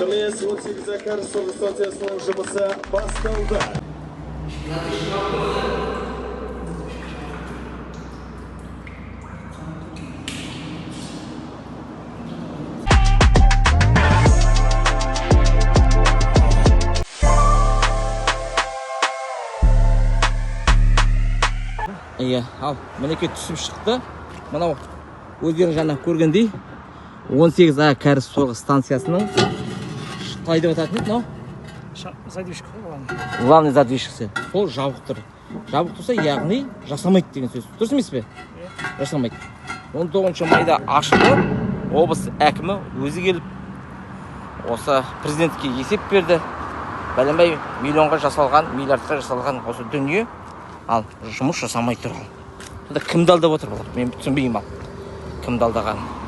Емес 18 кәріз-сорғылау станциясының жұмысы басталды. Ал, мінеке түсіп шықты. Мынау өздерің жаңа көргендей 18 кәріз-сорғылау станциясының қалай деп ататын мынау? Задвижка ғой, Главный задвижкасы. Сол жабық тұр. Жабық тұрса, яғни жасамайды деген сөз. Дұрыс емес пе? Жасамайды. 19 майда ашылды. Облыс әкімі өзі келіп, осы президентке есеп берді. Бәленбай миллионға жасалған, млрдқа жасалған осы дүние, ал жұмыс жасамай тұр. Кімді алдап отыр бұлар? Мен түсінбеймін ал. Кімді алдаған?